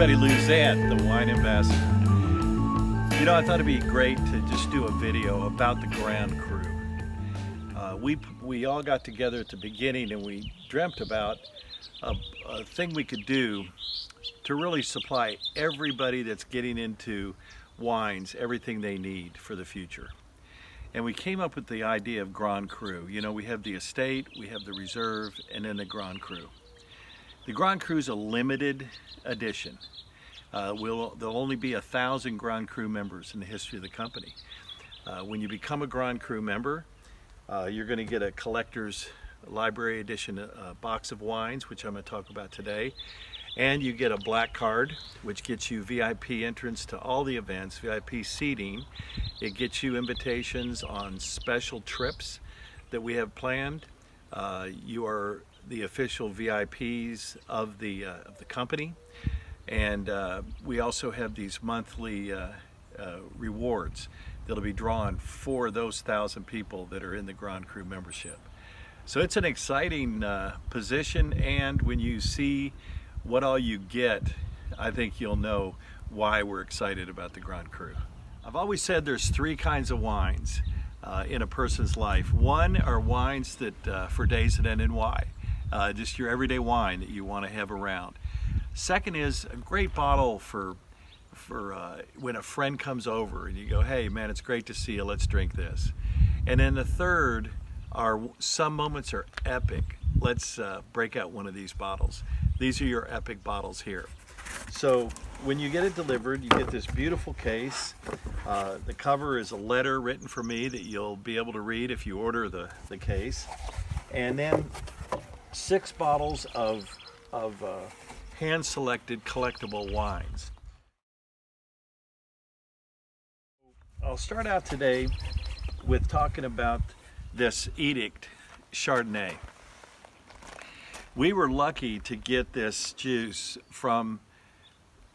everybody, Luzant, the wine ambassador. You know, I thought it'd be great to just do a video about the Grand Cru. We all got together at the beginning and we dreamt about a thing we could do to really supply everybody that's getting into wines everything they need for the future. And we came up with the idea of Grand Cru. You know, we have the estate, we have the reserve, and then the Grand Cru. The Grand Cru is a limited edition. There'll only be 1,000 Grand Cru members in the history of the company. When you become a Grand Cru member, you're going to get a collector's library edition box of wines, which I'm going to talk about today. And you get a black card, which gets you VIP entrance to all the events, VIP seating. It gets you invitations on special trips that we have planned. You are the official VIPs of the company. And we also have these monthly rewards that'll be drawn for those 1,000 people that are in the Grand Cru membership. So it's an exciting position, and when you see what all you get, I think you'll know why we're excited about the Grand Cru. I've always said there's 3 kinds of wines in a person's life. One are wines that for days that end in Y, just your everyday wine that you want to have around. Second is a great bottle for when a friend comes over and you go, hey man, it's great to see you, let's drink this. And then the third are some moments are epic. Let's break out one of these bottles. These are your epic bottles here. So when you get it delivered, you get this beautiful case. The cover is a letter written for me that you'll be able to read if you order the case. And then 6 bottles of hand-selected collectible wines. I'll start out today with talking about this Edict Chardonnay. We were lucky to get this juice from,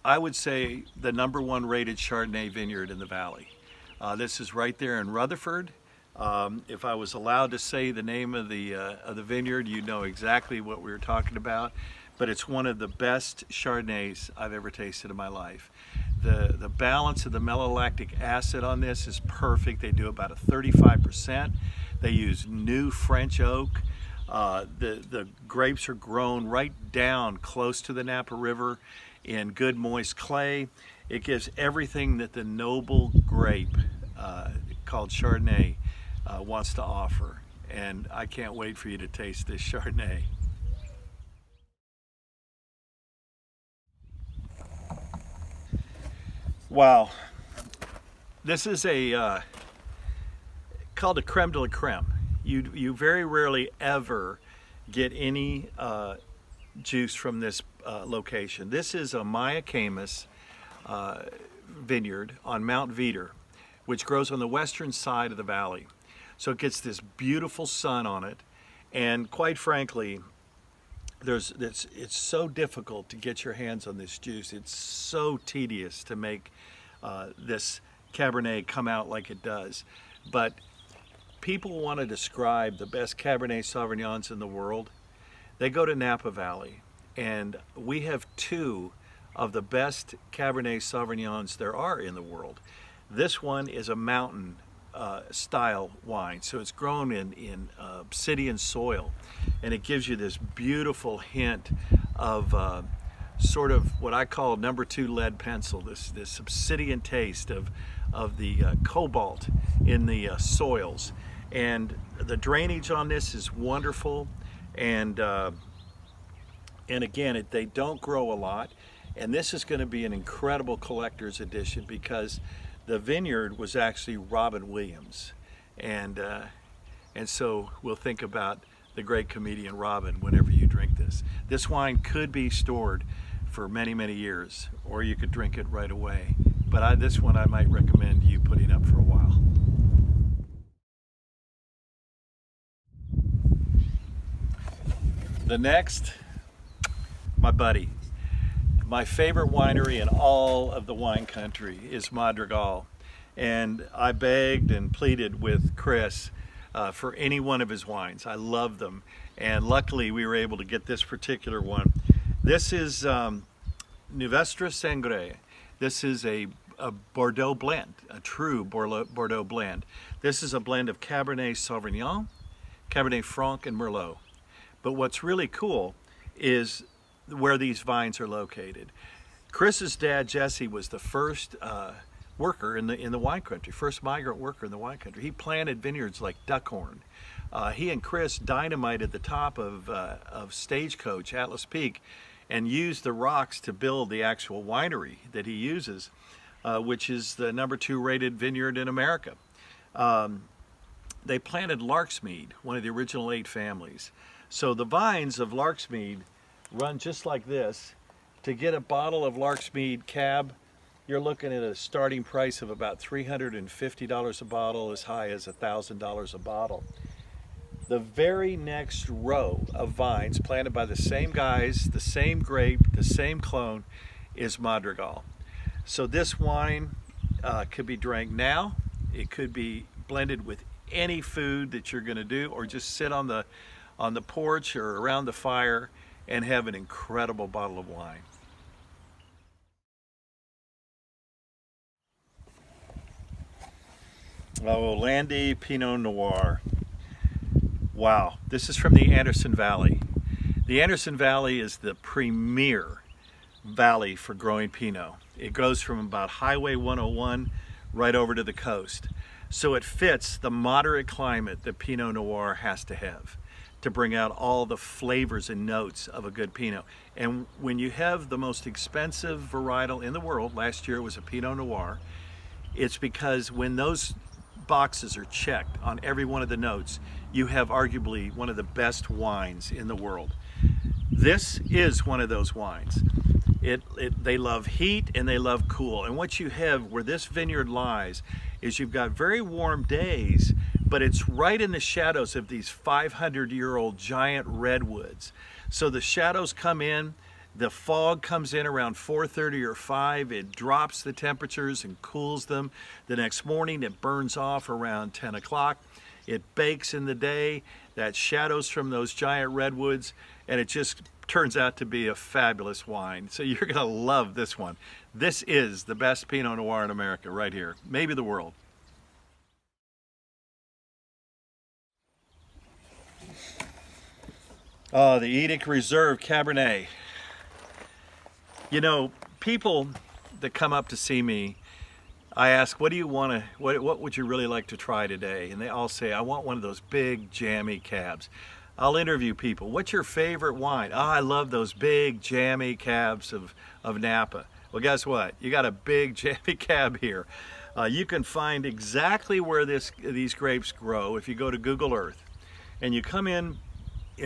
I would say, the #1 rated Chardonnay vineyard in the valley. This is right there in Rutherford. If I was allowed to say the name of the vineyard, you'd know exactly what we were talking about. But it's one of the best Chardonnays I've ever tasted in my life. The balance of the malolactic acid on this is perfect. They do about a 35%. They use new French oak. The grapes are grown right down close to the Napa River in good moist clay. It gives everything that the noble grape called Chardonnay wants to offer. And I can't wait for you to taste this Chardonnay. Wow, this is called a creme de la creme. You very rarely ever get any juice from this location. This is a Maya Camus vineyard on Mount Veeder, which grows on the western side of the valley. So it gets this beautiful sun on it, and quite frankly, it's so difficult to get your hands on this juice. It's so tedious to make this Cabernet come out like it does. But people want to describe the best Cabernet Sauvignons in the world. They go to Napa Valley, and we have 2 of the best Cabernet Sauvignons there are in the world. This one is a mountain style wine, so it's grown in obsidian soil, and it gives you this beautiful hint of sort of what I call #2 lead pencil, this obsidian taste of the cobalt in the soils. And the drainage on this is wonderful, and again, they don't grow a lot, and this is going to be an incredible collector's edition because the vineyard was actually Robin Williams, and so we'll think about the great comedian Robin whenever you drink this. This wine could be stored for many, many years, or you could drink it right away. But this one I might recommend you putting up for a while. The next, my buddy. My favorite winery in all of the wine country is Madrigal, and I begged and pleaded with Chris for any one of his wines. I love them, and luckily we were able to get this particular one. This is Nuestra Sangre. This is a Bordeaux blend, a true Bordeaux blend. This is a blend of Cabernet Sauvignon, Cabernet Franc, and Merlot. But what's really cool is where these vines are located. Chris's dad, Jesse, was the first worker in the wine country, first migrant worker in the wine country. He planted vineyards like Duckhorn. He and Chris dynamited the top of Stagecoach, Atlas Peak, and used the rocks to build the actual winery that he uses, which is the #2 rated vineyard in America. They planted Larksmead, one of the original 8 families. So the vines of Larksmead run just like this. To get a bottle of Larksmead Cab, you're looking at a starting price of about $350 a bottle, as high as $1,000 a bottle. The very next row of vines planted by the same guys, the same grape, the same clone, is Madrigal. So this wine could be drank now. It could be blended with any food that you're going to do, or just sit on the porch or around the fire and have an incredible bottle of wine. Oh, Landy Pinot Noir. Wow, this is from the Anderson Valley. The Anderson Valley is the premier valley for growing Pinot. It goes from about Highway 101 right over to the coast. So it fits the moderate climate that Pinot Noir has to have to bring out all the flavors and notes of a good Pinot. And when you have the most expensive varietal in the world, last year it was a Pinot Noir, it's because when those boxes are checked on every one of the notes, you have arguably one of the best wines in the world. This is one of those wines. They love heat and they love cool. And what you have where this vineyard lies is you've got very warm days, but it's right in the shadows of these 500-year-old giant redwoods. So the shadows come in, the fog comes in around 4:30 or 5, it drops the temperatures and cools them. The next morning it burns off around 10 o'clock. It bakes in the day, that shadows from those giant redwoods, and it just turns out to be a fabulous wine. So you're gonna love this one. This is the best Pinot Noir in America right here, maybe the world. Oh, the Edic Reserve Cabernet. You know, people that come up to see me, I ask, what would you really like to try today? And they all say, I want one of those big jammy cabs. I'll interview people. What's your favorite wine? Oh, I love those big jammy cabs of Napa. Well, guess what? You got a big jammy cab here. You can find exactly where these grapes grow if you go to Google Earth. And you come in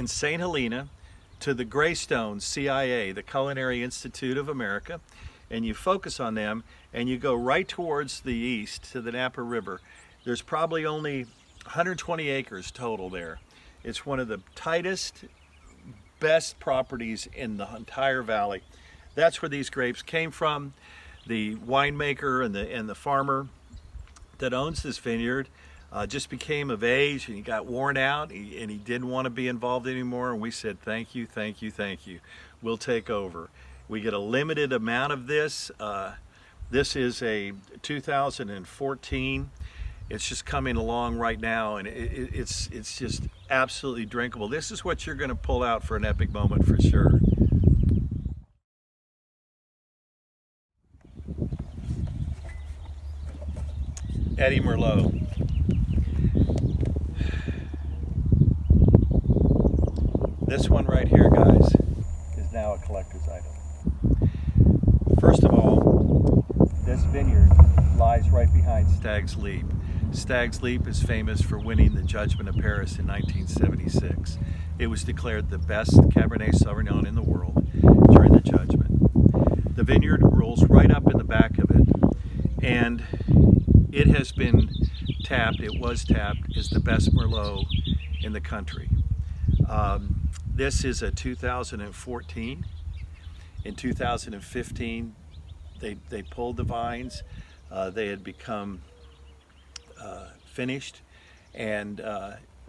St. Helena to the Greystone CIA, the Culinary Institute of America, and you focus on them, and you go right towards the east to the Napa River. There's probably only 120 acres total there. It's one of the tightest, best properties in the entire valley. That's where these grapes came from. The winemaker and the farmer that owns this vineyard just became of age, and he got worn out, and he didn't want to be involved anymore, and we said, thank you, thank you, thank you. We'll take over. We get a limited amount of this. This is a 2014. It's just coming along right now, and it's just absolutely drinkable. This is what you're going to pull out for an epic moment for sure. Eddie Merlot. This one right here, guys, is now a collector's item. First of all, this vineyard lies right behind Stag's Leap. Stag's Leap is famous for winning the Judgment of Paris in 1976. It was declared the best Cabernet Sauvignon in the world during the judgment. The vineyard rolls right up in the back of it, and it has been tapped, it was tapped, as the best Merlot in the country. This is a 2014. In 2015, they pulled the vines. They had become finished, and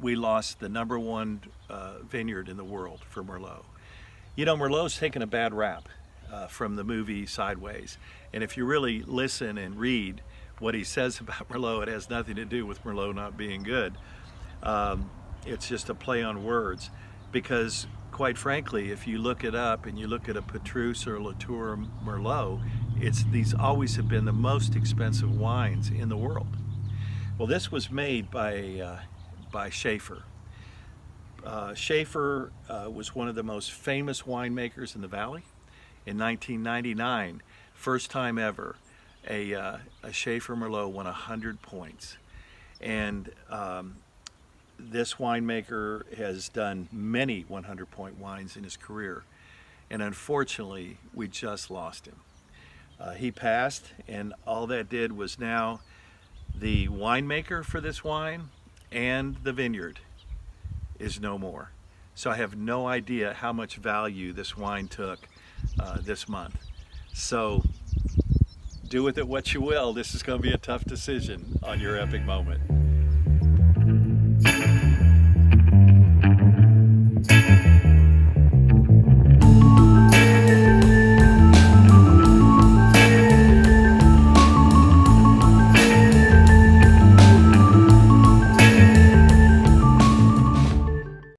we lost the #1 vineyard in the world for Merlot. You know, Merlot's taken a bad rap. from the movie Sideways. And if you really listen and read what he says about Merlot, it has nothing to do with Merlot not being good. It's just a play on words, because quite frankly, if you look it up and you look at a Petrus or Latour Merlot, these always have been the most expensive wines in the world. Well, this was made by Schaefer. Schaefer was one of the most famous winemakers in the valley. In 1999, first time ever, a Schaefer Merlot won 100 points. And this winemaker has done many 100-point wines in his career. And unfortunately, we just lost him. He passed, and all that did was now the winemaker for this wine and the vineyard is no more. So I have no idea how much value this wine took this month. So do with it what you will. This is going to be a tough decision on your epic moment.